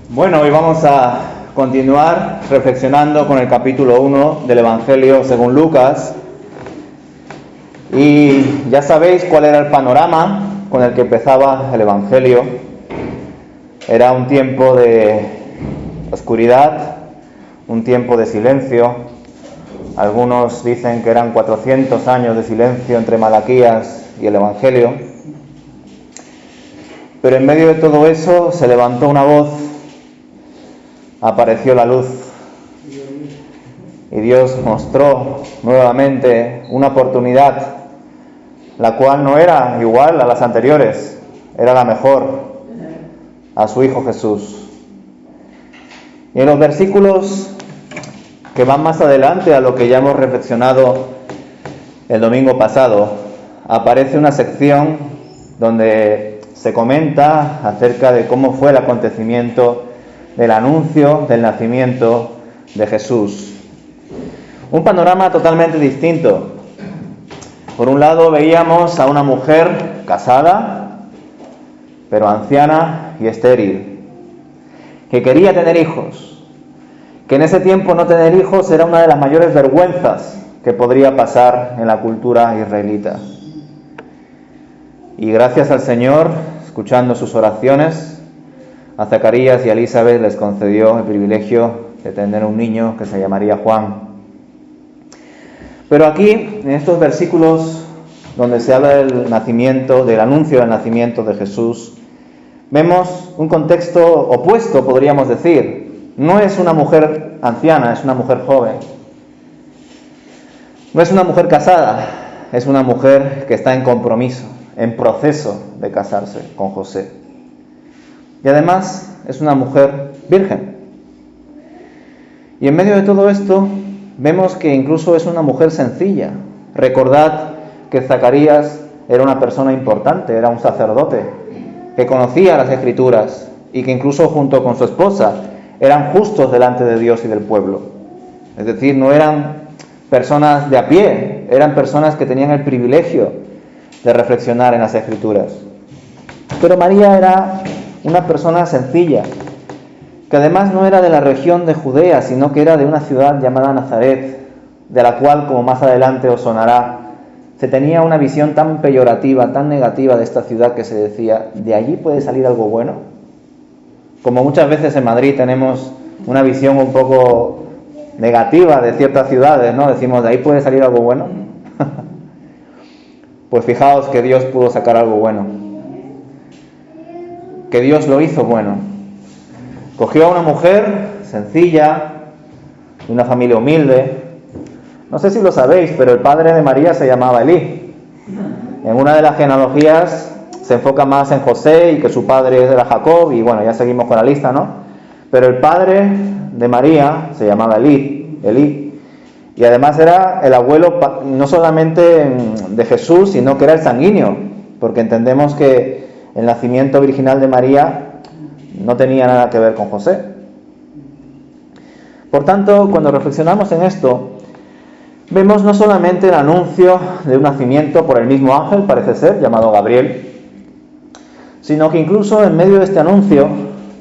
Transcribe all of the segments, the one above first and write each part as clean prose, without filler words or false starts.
Bueno, hoy vamos a continuar reflexionando con el capítulo 1 del Evangelio según Lucas. Y ya sabéis cuál era el panorama con el que empezaba el Evangelio. Era un tiempo de oscuridad, un tiempo de silencio. Algunos dicen que eran 400 años de silencio entre Malaquías y el Evangelio. Pero en medio de todo eso se levantó una voz, apareció la luz y Dios mostró nuevamente una oportunidad, la cual no era igual a las anteriores, era la mejor, a su Hijo Jesús. Y en los versículos que van más adelante a lo que ya hemos reflexionado el domingo pasado, aparece una sección donde se comenta acerca de cómo fue el acontecimiento del anuncio del nacimiento de Jesús. Un panorama totalmente distinto. Por un lado veíamos a una mujer casada, pero anciana y estéril, que quería tener hijos, que en ese tiempo no tener hijos era una de las mayores vergüenzas que podría pasar en la cultura israelita. Y gracias al Señor, escuchando sus oraciones, a Zacarías y a Elizabeth les concedió el privilegio de tener un niño que se llamaría Juan. Pero aquí, en estos versículos donde se habla del nacimiento, del anuncio del nacimiento de Jesús, vemos un contexto opuesto, podríamos decir. No es una mujer anciana, es una mujer joven. No es una mujer casada, es una mujer que está en compromiso, en proceso de casarse con José. Y además es una mujer virgen. Y en medio de todo esto vemos que incluso es una mujer sencilla. Recordad que Zacarías era una persona importante, era un sacerdote que conocía las Escrituras y que incluso junto con su esposa eran justos delante de Dios y del pueblo. Es decir, no eran personas de a pie, eran personas que tenían el privilegio de reflexionar en las Escrituras. Pero María era una persona sencilla, que además no era de la región de Judea, sino que era de una ciudad llamada Nazaret, de la cual, como más adelante os sonará, se tenía una visión tan peyorativa, tan negativa de esta ciudad que se decía, ¿de allí puede salir algo bueno? Como muchas veces en Madrid tenemos una visión un poco negativa de ciertas ciudades, ¿no? Decimos, ¿de ahí puede salir algo bueno? Pues fijaos que Dios pudo sacar algo bueno, que Dios lo hizo bueno. Cogió a una mujer sencilla, de una familia humilde. No sé si lo sabéis, pero el padre de María se llamaba Elí. En una de las genealogías se enfoca más en José y que su padre era Jacob, y bueno, ya seguimos con la lista, ¿no? Pero el padre de María se llamaba Elí, y además era el abuelo no solamente de Jesús, sino que era el sanguíneo, porque entendemos que el nacimiento virginal de María no tenía nada que ver con José. Por tanto, cuando reflexionamos en esto, vemos no solamente el anuncio de un nacimiento por el mismo ángel, parece ser, llamado Gabriel, sino que incluso en medio de este anuncio,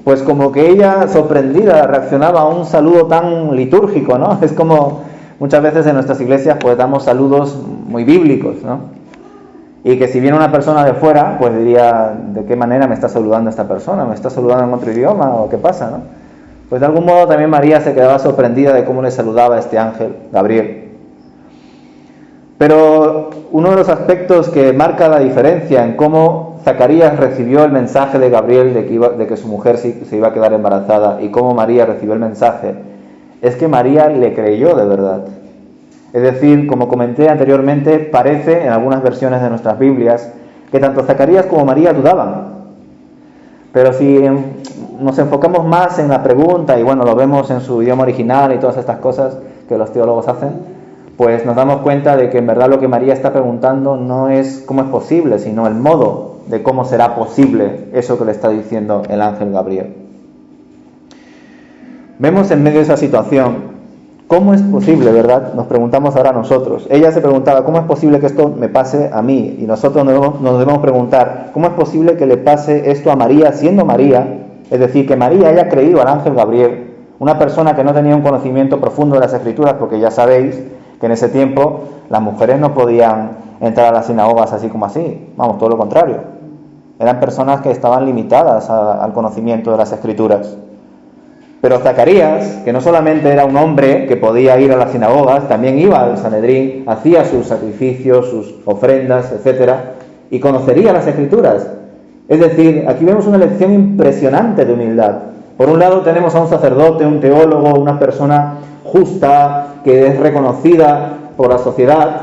pues como que ella, sorprendida, reaccionaba a un saludo tan litúrgico, ¿no? Es como muchas veces en nuestras iglesias pues damos saludos muy bíblicos, ¿no? Y que si viene una persona de fuera, pues diría, ¿de qué manera me está saludando esta persona? ¿Me está saludando en otro idioma? ¿O qué pasa, no? Pues de algún modo también María se quedaba sorprendida de cómo le saludaba a este ángel, Gabriel. Pero uno de los aspectos que marca la diferencia en cómo Zacarías recibió el mensaje de Gabriel de que su mujer se iba a quedar embarazada y cómo María recibió el mensaje, es que María le creyó de verdad. Es decir, como comenté anteriormente, parece en algunas versiones de nuestras Biblias que tanto Zacarías como María dudaban. Pero si nos enfocamos más en la pregunta, y bueno, lo vemos en su idioma original y todas estas cosas que los teólogos hacen, pues nos damos cuenta de que en verdad lo que María está preguntando no es cómo es posible, sino el modo de cómo será posible eso que le está diciendo el ángel Gabriel. Vemos en medio de esa situación, ¿cómo es posible, verdad? Nos preguntamos ahora nosotros. Ella se preguntaba, ¿cómo es posible que esto me pase a mí? Y nosotros nos debemos preguntar, ¿cómo es posible que le pase esto a María, siendo María Es decir, que María haya creído al ángel Gabriel, una persona que no tenía un conocimiento profundo de las Escrituras, porque ya sabéis que en ese tiempo las mujeres no podían entrar a las sinagogas así como así, vamos, todo lo contrario. Eran personas que estaban limitadas al conocimiento de las Escrituras. Pero Zacarías, que no solamente era un hombre que podía ir a las sinagogas, también iba al Sanedrín, hacía sus sacrificios, sus ofrendas, etcétera, y conocería las Escrituras. Es decir, aquí vemos una lección impresionante de humildad. Por un lado tenemos a un sacerdote, un teólogo, una persona justa, que es reconocida por la sociedad,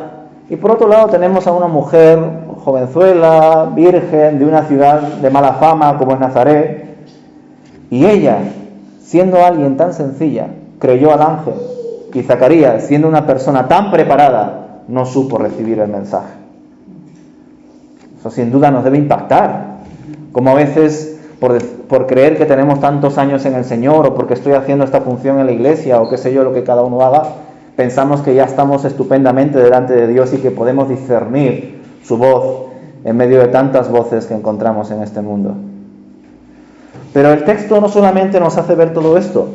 y por otro lado tenemos a una mujer jovenzuela, virgen, de una ciudad de mala fama como es Nazaret, y ella, siendo alguien tan sencilla, creyó al ángel, y Zacarías, siendo una persona tan preparada, no supo recibir el mensaje. Eso sin duda nos debe impactar, como a veces por creer que tenemos tantos años en el Señor, o porque estoy haciendo esta función en la iglesia, o qué sé yo, lo que cada uno haga, pensamos que ya estamos estupendamente delante de Dios y que podemos discernir su voz en medio de tantas voces que encontramos en este mundo. Pero el texto no solamente nos hace ver todo esto,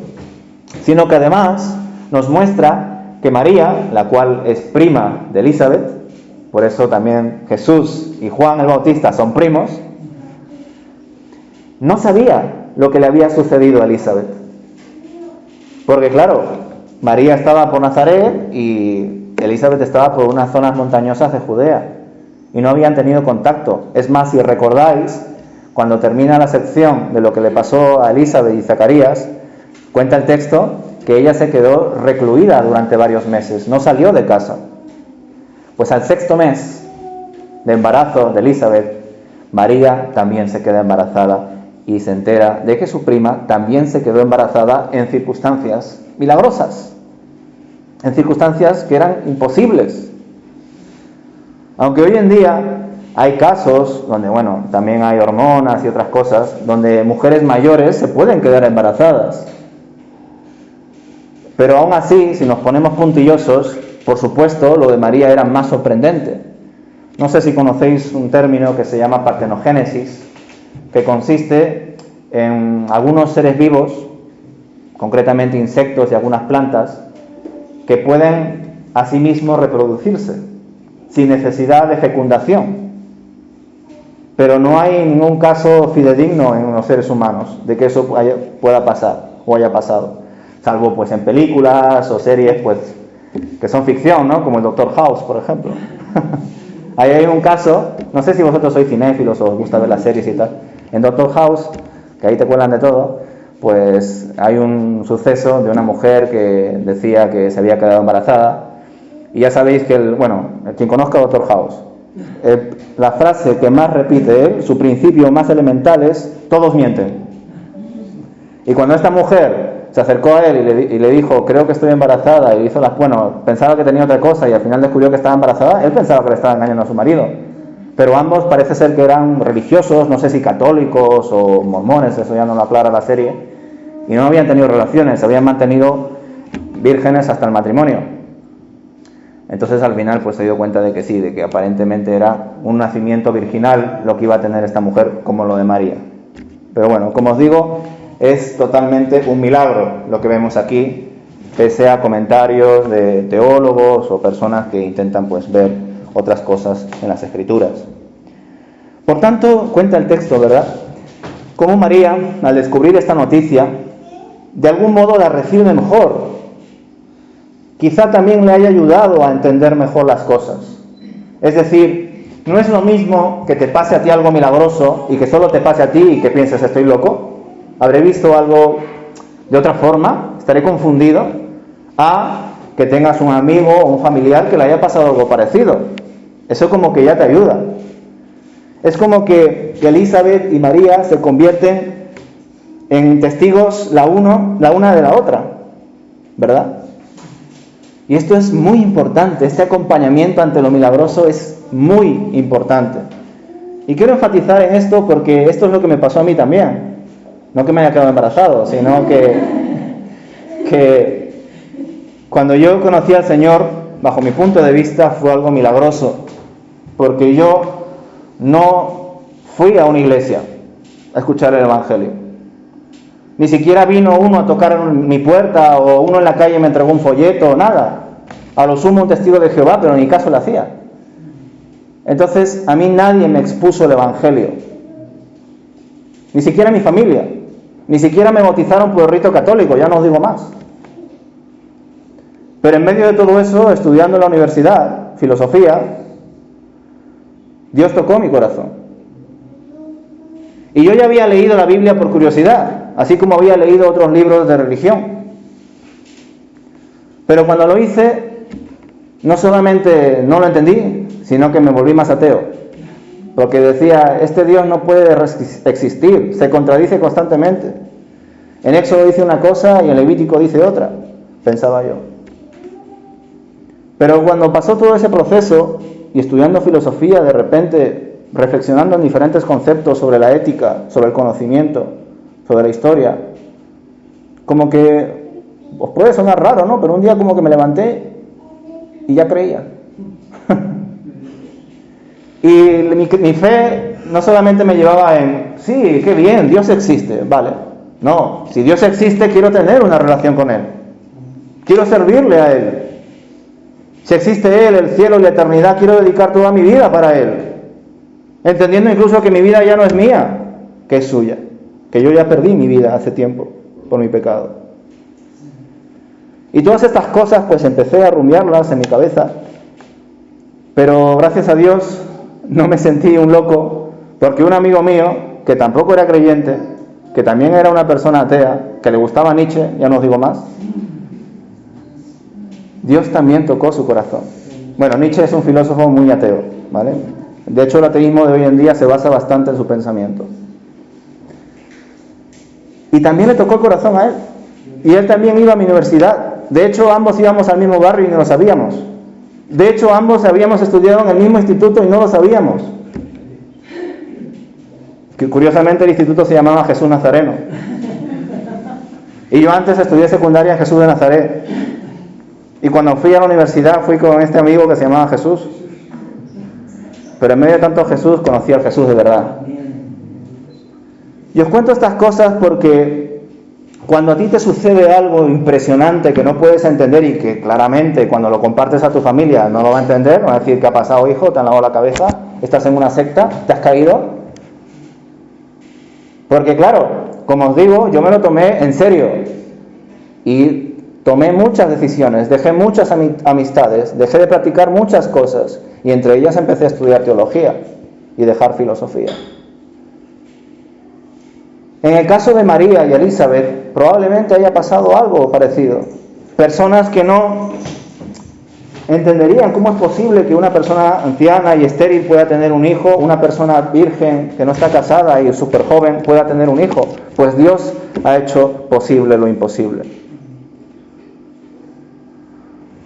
sino que además nos muestra que María, la cual es prima de Elizabeth, por eso también Jesús y Juan el Bautista son primos, no sabía lo que le había sucedido a Elizabeth. Porque claro, María estaba por Nazaret y Elizabeth estaba por unas zonas montañosas de Judea y no habían tenido contacto. Es más, si recordáis, cuando termina la sección de lo que le pasó a Elizabeth y Zacarías, cuenta el texto que ella se quedó recluida durante varios meses, no salió de casa. Pues al 6º mes de embarazo de Elizabeth, María también se queda embarazada y se entera de que su prima también se quedó embarazada en circunstancias milagrosas, en circunstancias que eran imposibles. Aunque hoy en día hay casos donde, bueno, también hay hormonas y otras cosas, donde mujeres mayores se pueden quedar embarazadas. Pero aún así, si nos ponemos puntillosos, por supuesto, lo de María era más sorprendente. No sé si conocéis un término que se llama partenogénesis, que consiste en algunos seres vivos, concretamente insectos y algunas plantas, que pueden asimismo reproducirse, sin necesidad de fecundación. Pero no hay ningún caso fidedigno en los seres humanos de que eso pueda pasar o haya pasado, salvo pues en películas o series pues que son ficción, ¿no? Como el Dr. House, por ejemplo. Ahí hay un caso, no sé si vosotros sois cinéfilos o os gusta ver las series y tal. En Dr. House, que ahí te cuelan de todo, pues hay un suceso de una mujer que decía que se había quedado embarazada. Y ya sabéis que, quien conozca a Dr. House, la frase que más repite él, su principio más elemental es: todos mienten. Y cuando esta mujer se acercó a él y le dijo: creo que estoy embarazada, y hizo pensaba que tenía otra cosa y al final descubrió que estaba embarazada, él pensaba que le estaba engañando a su marido. Pero ambos parece ser que eran religiosos, no sé si católicos o mormones, eso ya no lo aclara la serie, y no habían tenido relaciones, se habían mantenido vírgenes hasta el matrimonio. Entonces al final pues se dio cuenta de que sí, de que aparentemente era un nacimiento virginal lo que iba a tener esta mujer, como lo de María. Pero bueno, como os digo, es totalmente un milagro lo que vemos aquí, pese a comentarios de teólogos o personas que intentan pues ver otras cosas en las Escrituras. Por tanto, cuenta el texto, ¿verdad?, cómo María, al descubrir esta noticia, de algún modo la recibe mejor. Quizá también le haya ayudado a entender mejor las cosas. Es decir, no es lo mismo que te pase a ti algo milagroso y que solo te pase a ti y que pienses: estoy loco, habré visto algo de otra forma, estaré confundido, a que tengas un amigo o un familiar que le haya pasado algo parecido. Eso como que ya te ayuda. Es como que Elizabeth y María se convierten en testigos la una de la otra, ¿verdad? Y esto es muy importante, este acompañamiento ante lo milagroso es muy importante. Y quiero enfatizar en esto porque esto es lo que me pasó a mí también. No que me haya quedado embarazado, sino que cuando yo conocí al Señor, bajo mi punto de vista, fue algo milagroso. Porque yo no fui a una iglesia a escuchar el Evangelio. Ni siquiera vino uno a tocar mi puerta o uno en la calle me entregó un folleto, nada. A lo sumo un testigo de Jehová, pero ni caso le hacía. Entonces, a mí nadie me expuso el Evangelio. Ni siquiera mi familia. Ni siquiera me bautizaron por el rito católico, ya no os digo más. Pero en medio de todo eso, estudiando en la universidad, filosofía, Dios tocó mi corazón. Y yo ya había leído la Biblia por curiosidad, así como había leído otros libros de religión. Pero cuando lo hice, no solamente no lo entendí, sino que me volví más ateo. Porque decía, este Dios no puede existir, se contradice constantemente. En Éxodo dice una cosa y en Levítico dice otra, pensaba yo. Pero cuando pasó todo ese proceso, y estudiando filosofía, de repente, reflexionando en diferentes conceptos sobre la ética, sobre el conocimiento, sobre la historia, como que, os puede sonar raro, ¿no? Pero un día como que me levanté y ya creía. Y mi fe no solamente me llevaba en, sí, qué bien, Dios existe, vale. No, si Dios existe, quiero tener una relación con Él. Quiero servirle a Él. Si existe Él, el cielo y la eternidad, quiero dedicar toda mi vida para Él. Entendiendo incluso que mi vida ya no es mía, que es suya. Que yo ya perdí mi vida hace tiempo por mi pecado. Y todas estas cosas pues empecé a rumiarlas en mi cabeza. Pero gracias a Dios no me sentí un loco, porque un amigo mío, que tampoco era creyente, que también era una persona atea, que le gustaba Nietzsche, ya no os digo más, Dios también tocó su corazón. Bueno, Nietzsche es un filósofo muy ateo, ¿vale? De hecho, el ateísmo de hoy en día se basa bastante en su pensamiento. Y también le tocó el corazón a él. Y él también iba a mi universidad. De hecho, ambos íbamos al mismo barrio y no lo sabíamos. De hecho, ambos habíamos estudiado en el mismo instituto y no lo sabíamos. Que curiosamente el instituto se llamaba Jesús Nazareno. Y yo antes estudié secundaria en Jesús de Nazaret. Y cuando fui a la universidad fui con este amigo que se llamaba Jesús. Pero en medio de tanto Jesús conocí al Jesús de verdad. Y os cuento estas cosas porque cuando a ti te sucede algo impresionante que no puedes entender y que claramente cuando lo compartes a tu familia no lo va a entender, van a decir, ¿qué ha pasado, hijo? ¿Te han lavado la cabeza? ¿Estás en una secta? ¿Te has caído? Porque claro, como os digo, yo me lo tomé en serio y tomé muchas decisiones, dejé muchas amistades, dejé de practicar muchas cosas y entre ellas empecé a estudiar teología y dejar filosofía. En el caso de María y Elizabeth, probablemente haya pasado algo parecido. Personas que no entenderían cómo es posible que una persona anciana y estéril pueda tener un hijo, una persona virgen que no está casada y súper joven pueda tener un hijo. Pues Dios ha hecho posible lo imposible.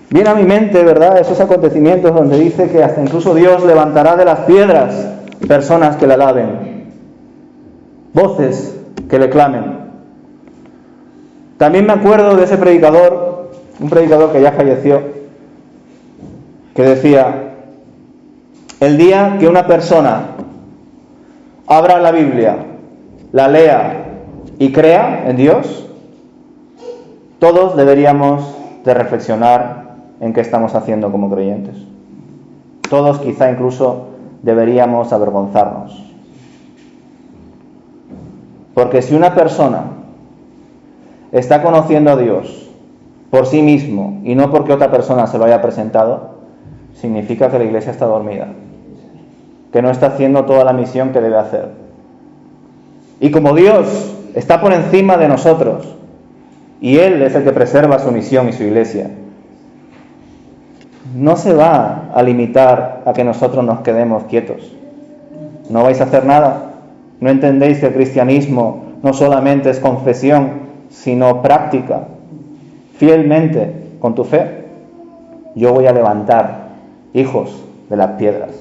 Viene a mi mente, ¿verdad?, esos acontecimientos donde dice que hasta incluso Dios levantará de las piedras personas que le alaben, voces que le clamen. También me acuerdo de ese predicador, un predicador que ya falleció, que decía, el día que una persona abra la Biblia, la lea y crea en Dios, todos deberíamos de reflexionar en qué estamos haciendo como creyentes. Todos quizá incluso deberíamos avergonzarnos. Porque si una persona está conociendo a Dios por sí mismo y no porque otra persona se lo haya presentado, significa que la iglesia está dormida, que no está haciendo toda la misión que debe hacer. Y como Dios está por encima de nosotros y Él es el que preserva su misión y su iglesia, no se va a limitar a que nosotros nos quedemos quietos. No vais a hacer nada. ¿No entendéis que el cristianismo no solamente es confesión, sino práctica, fielmente, con tu fe? Yo voy a levantar hijos de las piedras.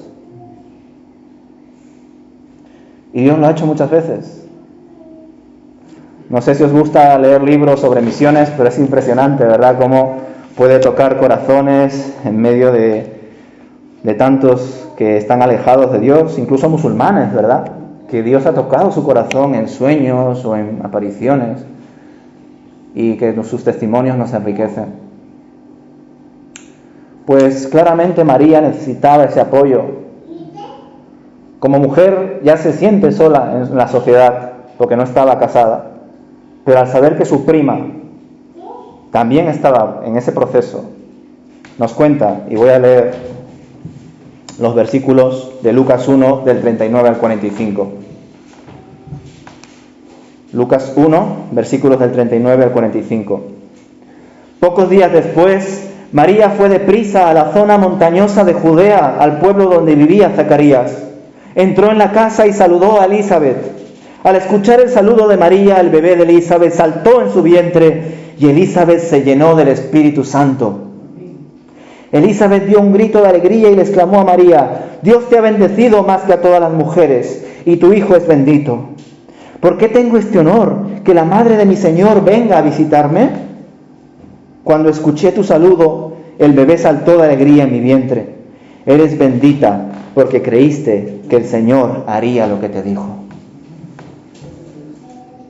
Y Dios lo ha hecho muchas veces. No sé si os gusta leer libros sobre misiones, pero es impresionante, ¿verdad?, cómo puede tocar corazones en medio de tantos que están alejados de Dios, incluso musulmanes, ¿verdad?, que Dios ha tocado su corazón en sueños o en apariciones. y que sus testimonios nos enriquecen. Pues claramente María necesitaba ese apoyo. Como mujer ya se siente sola en la sociedad porque no estaba casada, pero al saber que su prima también estaba en ese proceso, nos cuenta, y voy a leer los versículos de Lucas 1 del 39 al 45. Lucas 1, versículos del 39 al 45. Pocos días después, María fue deprisa a la zona montañosa de Judea, al pueblo donde vivía Zacarías. Entró en la casa y saludó a Elizabeth. Al escuchar el saludo de María, el bebé de Elizabeth saltó en su vientre y Elizabeth se llenó del Espíritu Santo. Elizabeth dio un grito de alegría y le exclamó a María: Dios te ha bendecido más que a todas las mujeres, y tu hijo es bendito. ¿Por qué tengo este honor, que la madre de mi Señor venga a visitarme? Cuando escuché tu saludo, el bebé saltó de alegría en mi vientre. Eres bendita porque creíste que el Señor haría lo que te dijo.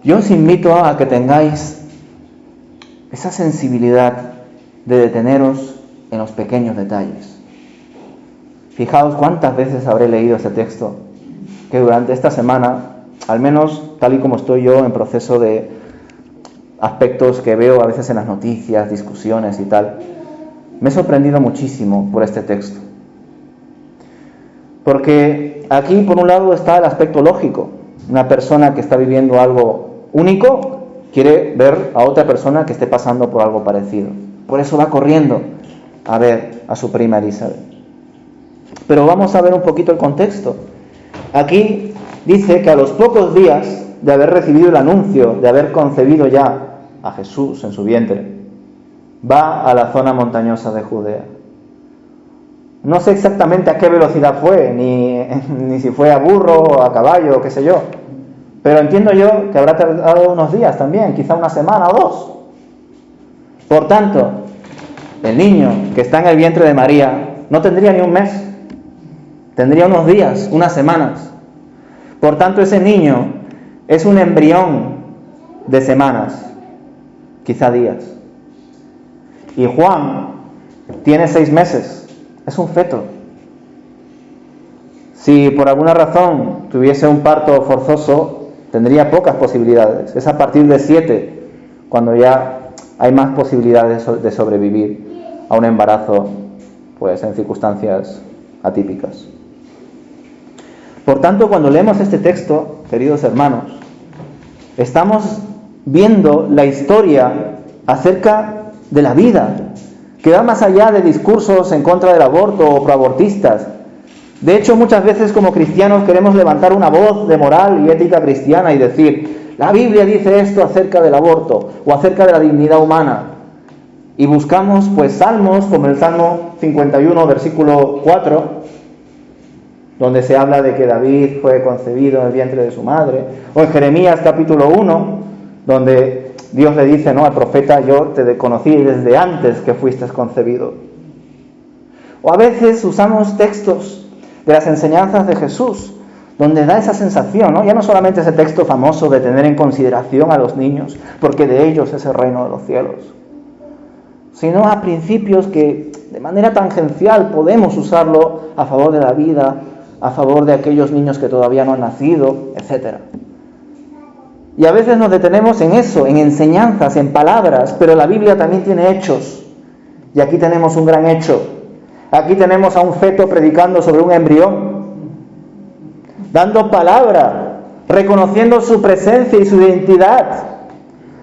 Yo os invito a que tengáis esa sensibilidad de deteneros en los pequeños detalles. Fijaos cuántas veces habré leído este texto, que durante esta semana, al menos tal y como estoy yo en proceso de aspectos que veo a veces en las noticias, discusiones y tal, me he sorprendido muchísimo por este texto. Porque aquí, por un lado, está el aspecto lógico. Una persona que está viviendo algo único quiere ver a otra persona que esté pasando por algo parecido. Por eso va corriendo a ver a su prima Elizabeth. Pero vamos a ver un poquito el contexto. Aquí dice que a los pocos días de haber recibido el anuncio, de haber concebido ya a Jesús en su vientre, va a la zona montañosa de Judea. No sé exactamente a qué velocidad fue, ni si fue a burro o a caballo o qué sé yo, pero entiendo yo que habrá tardado unos días también, quizá una semana o dos. Por tanto, el niño que está en el vientre de María no tendría ni un mes, tendría unos días, unas semanas. Por tanto, ese niño es un embrión de semanas, quizá días. Y Juan tiene 6 meses, es un feto. Si por alguna razón tuviese un parto forzoso, tendría pocas posibilidades. Es a partir de 7 cuando ya hay más posibilidades de sobrevivir a un embarazo, pues en circunstancias atípicas. Por tanto, cuando leemos este texto, queridos hermanos, estamos viendo la historia acerca de la vida, que va más allá de discursos en contra del aborto o proabortistas. De hecho, muchas veces como cristianos queremos levantar una voz de moral y ética cristiana y decir: la Biblia dice esto acerca del aborto o acerca de la dignidad humana. Y buscamos pues salmos como el Salmo 51, versículo 4, donde se habla de que David fue concebido en el vientre de su madre, o en Jeremías capítulo 1, donde Dios le dice, ¿no?, al profeta: yo te conocí desde antes que fuiste concebido. O a veces usamos textos de las enseñanzas de Jesús, donde da esa sensación, ¿no? Ya no solamente ese texto famoso de tener en consideración a los niños, porque de ellos es el reino de los cielos, sino a principios que de manera tangencial podemos usarlo a favor de la vida, a favor de aquellos niños que todavía no han nacido, etc. Y a veces nos detenemos en eso, en enseñanzas, en palabras, pero la Biblia también tiene hechos. Y aquí tenemos un gran hecho. Aquí tenemos a un feto predicando sobre un embrión, dando palabra, reconociendo su presencia y su identidad.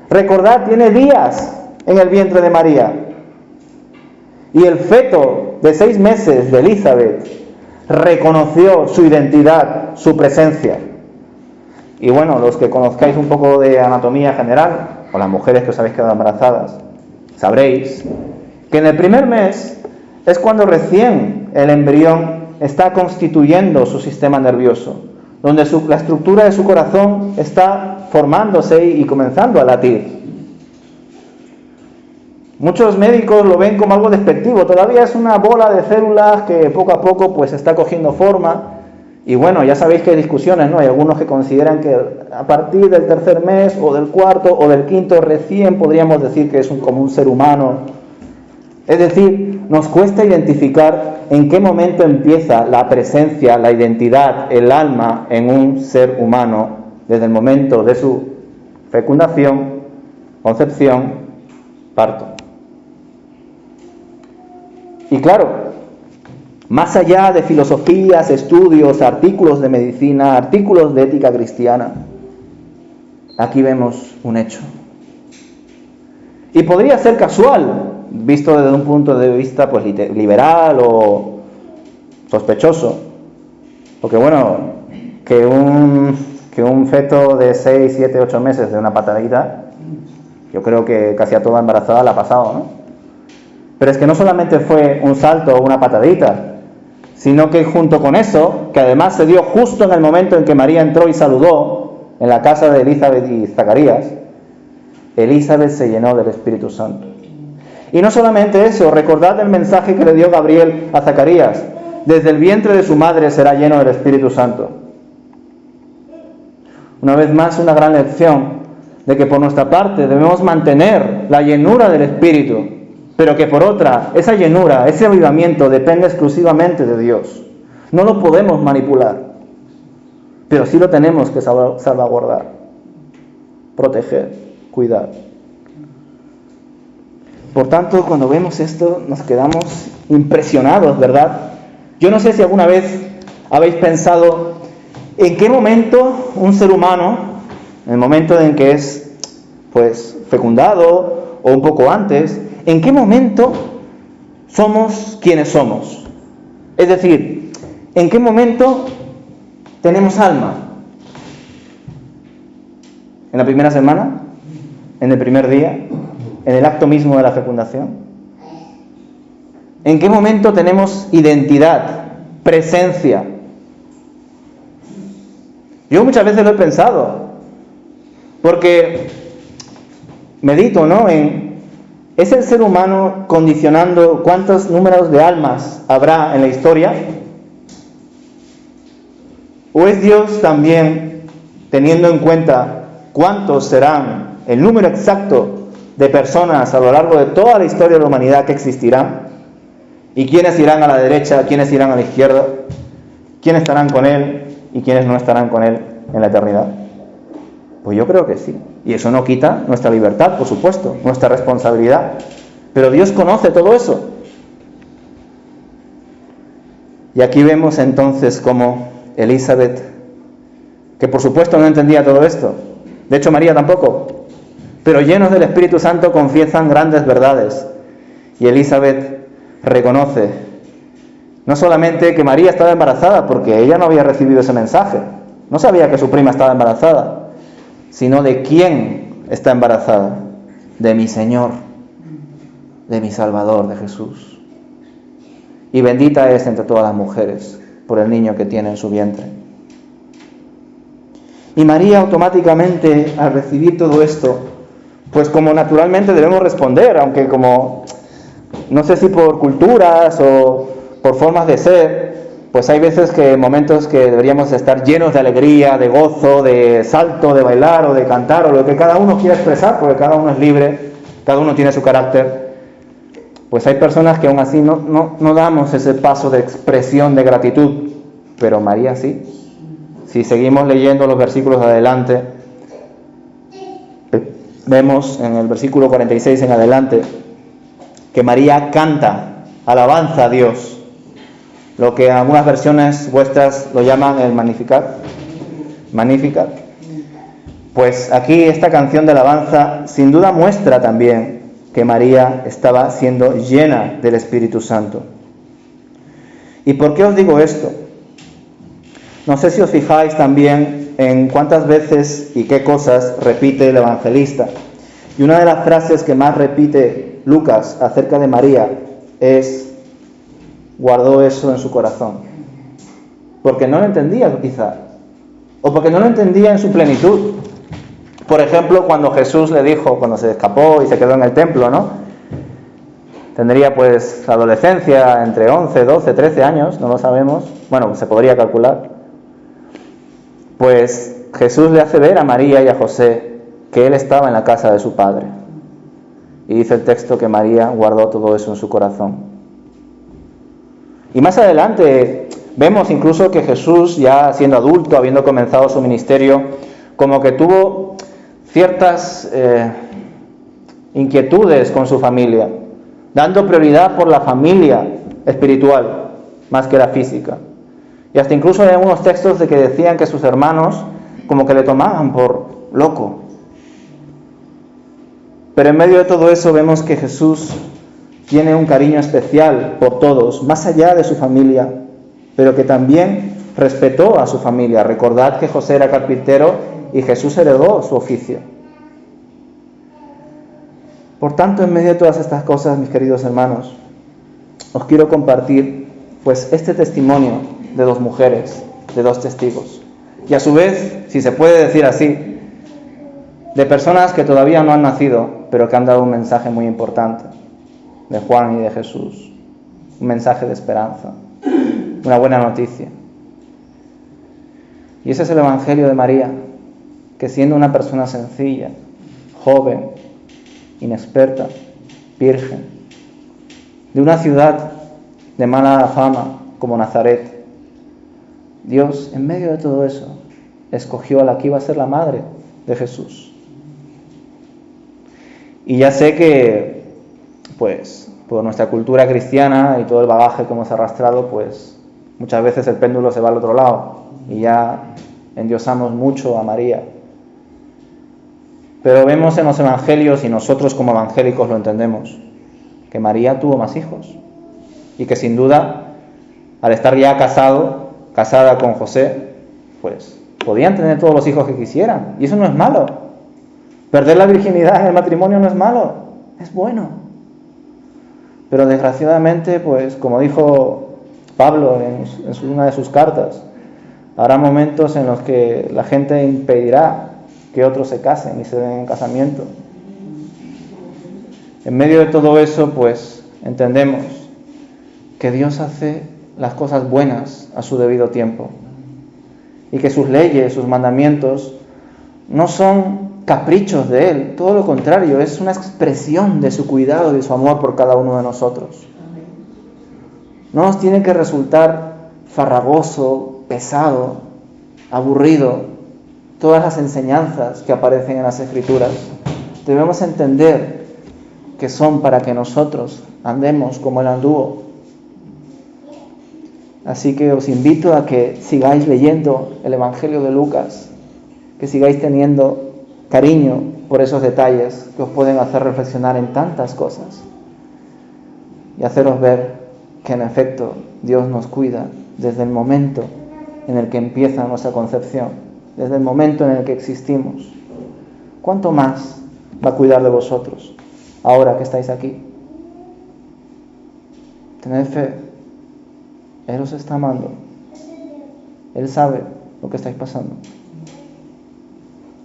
Recordad, tiene días en el vientre de María. Y el feto de 6 meses de Elizabeth reconoció su identidad, su presencia. Y bueno, los que conozcáis un poco de anatomía general, o las mujeres que os habéis quedado embarazadas, sabréis que en el primer mes es cuando recién el embrión está constituyendo su sistema nervioso, donde la estructura de su corazón está formándose y comenzando a latir. Muchos médicos lo ven como algo despectivo, todavía es una bola de células que poco a poco pues está cogiendo forma Y bueno, ya sabéis que hay discusiones, ¿no? Hay algunos que consideran que a partir del tercer mes o del cuarto o del quinto recién podríamos decir que es como un ser humano. Es decir, nos cuesta identificar en qué momento empieza la presencia, la identidad, el alma en un ser humano desde el momento de su fecundación, concepción, parto. Y claro, más allá de filosofías, estudios, artículos de medicina, artículos de ética cristiana, aquí vemos un hecho. Y podría ser casual, visto desde un punto de vista pues liberal o sospechoso. Porque bueno, que un feto de 6, 7, 8 meses de una patadita, yo creo que casi a toda embarazada la ha pasado, ¿no? Pero es que no solamente fue un salto o una patadita, sino que junto con eso, que además se dio justo en el momento en que María entró y saludó en la casa de Elizabeth y Zacarías, Elizabeth se llenó del Espíritu Santo. Y no solamente eso, recordad el mensaje que le dio Gabriel a Zacarías: desde el vientre de su madre será lleno del Espíritu Santo. Una vez más, una gran lección de que por nuestra parte debemos mantener la llenura del Espíritu, pero que por otra, esa llenura, ese avivamiento depende exclusivamente de Dios. No lo podemos manipular, pero sí lo tenemos que salvaguardar, proteger, cuidar. Por tanto, cuando vemos esto, nos quedamos impresionados, ¿verdad? Yo no sé si alguna vez habéis pensado en qué momento un ser humano, en el momento en que es pues fecundado o un poco antes, en qué momento somos quienes somos. Es decir, en qué momento tenemos alma. ¿En la primera semana? ¿En el primer día? ¿En el acto mismo de la fecundación? ¿En qué momento tenemos identidad, presencia? Yo muchas veces lo he pensado, porque medito, ¿no?, ¿es el ser humano condicionando cuántos números de almas habrá en la historia? ¿O es Dios también teniendo en cuenta cuántos serán el número exacto de personas a lo largo de toda la historia de la humanidad que existirán? ¿Y quiénes irán a la derecha, quiénes irán a la izquierda? ¿Quiénes estarán con Él y quiénes no estarán con Él en la eternidad? Pues yo creo que sí. Y eso no quita nuestra libertad, por supuesto, nuestra responsabilidad. Pero Dios conoce todo eso. Y aquí vemos entonces cómo Elizabeth, que por supuesto no entendía todo esto, de hecho María tampoco, pero llenos del Espíritu Santo confiesan grandes verdades. Y Elizabeth reconoce no solamente que María estaba embarazada, porque ella no había recibido ese mensaje, no sabía que su prima estaba embarazada, sino de quién está embarazada: de mi Señor, de mi Salvador, de Jesús. Y bendita es entre todas las mujeres por el niño que tiene en su vientre. Y María automáticamente, al recibir todo esto, pues como naturalmente debemos responder, aunque como, no sé si por culturas o por formas de ser, pues hay veces que momentos que deberíamos estar llenos de alegría, de gozo, de salto, de bailar o de cantar, o lo que cada uno quiera expresar, porque cada uno es libre, cada uno tiene su carácter. Pues hay personas que aún así no damos ese paso de expresión de gratitud, pero María sí. Si seguimos leyendo los versículos de adelante, vemos en el versículo 46 en adelante que María canta alabanza a Dios, lo que en algunas versiones vuestras lo llaman el Magnificat. Pues aquí esta canción de alabanza sin duda muestra también que María estaba siendo llena del Espíritu Santo. ¿Y por qué os digo esto? No sé si os fijáis también en cuántas veces y qué cosas repite el evangelista. Y una de las frases que más repite Lucas acerca de María es: guardó eso en su corazón. Porque no lo entendía quizá, o porque no lo entendía en su plenitud. Por ejemplo, cuando Jesús le dijo, cuando se escapó y se quedó en el templo, ¿no? Tendría pues adolescencia, entre 11, 12, 13 años, no lo sabemos. Bueno, se podría calcular, Pues Jesús le hace ver a María y a José que él estaba en la casa de su padre. Y dice el texto que María guardó todo eso en su corazón. Y más adelante vemos incluso que Jesús, ya siendo adulto, habiendo comenzado su ministerio, como que tuvo ciertas inquietudes con su familia, dando prioridad por la familia espiritual más que la física. Y hasta incluso hay algunos textos de que decían que sus hermanos como que le tomaban por loco. Pero en medio de todo eso vemos que Jesús tiene un cariño especial por todos, más allá de su familia, pero que también respetó a su familia. Recordad que José era carpintero y Jesús heredó su oficio. Por tanto, en medio de todas estas cosas, mis queridos hermanos, os quiero compartir pues este testimonio de dos mujeres, de dos testigos. Y a su vez, si se puede decir así, de personas que todavía no han nacido, pero que han dado un mensaje muy importante, de Juan y de Jesús. Un mensaje de esperanza, una buena noticia. Y ese es el Evangelio de María, que siendo una persona sencilla, joven, inexperta, virgen, de una ciudad de mala fama como Nazaret, Dios, en medio de todo eso, escogió a la que iba a ser la madre de Jesús. Y ya sé que, pues, por nuestra cultura cristiana y todo el bagaje que hemos arrastrado, pues, muchas veces el péndulo se va al otro lado y ya endiosamos mucho a María. Pero vemos en los evangelios, y nosotros como evangélicos lo entendemos, que María tuvo más hijos y que sin duda, al estar ya casada con José, pues podían tener todos los hijos que quisieran, y eso no es malo. Perder la virginidad en el matrimonio no es malo, es bueno. Pero desgraciadamente, pues como dijo Pablo en una de sus cartas, habrá momentos en los que la gente impedirá que otros se casen y se den en casamiento. En medio de todo eso, pues entendemos que Dios hace las cosas buenas a su debido tiempo y que sus leyes, sus mandamientos no son caprichos de Él, todo lo contrario, es una expresión de su cuidado y de su amor por cada uno de nosotros. No nos tiene que resultar farragoso, pesado, aburrido todas las enseñanzas que aparecen en las Escrituras. Debemos entender que son para que nosotros andemos como Él anduvo. Así que os invito a que sigáis leyendo el Evangelio de Lucas, que sigáis teniendo cariño por esos detalles que os pueden hacer reflexionar en tantas cosas y haceros ver que en efecto Dios nos cuida desde el momento en el que empieza nuestra concepción, desde el momento en el que existimos. ¿Cuánto más va a cuidar de vosotros ahora que estáis aquí? Tened fe, Él os está amando, Él sabe lo que estáis pasando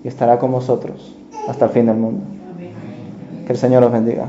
y estará con vosotros hasta el fin del mundo. Que el Señor os bendiga.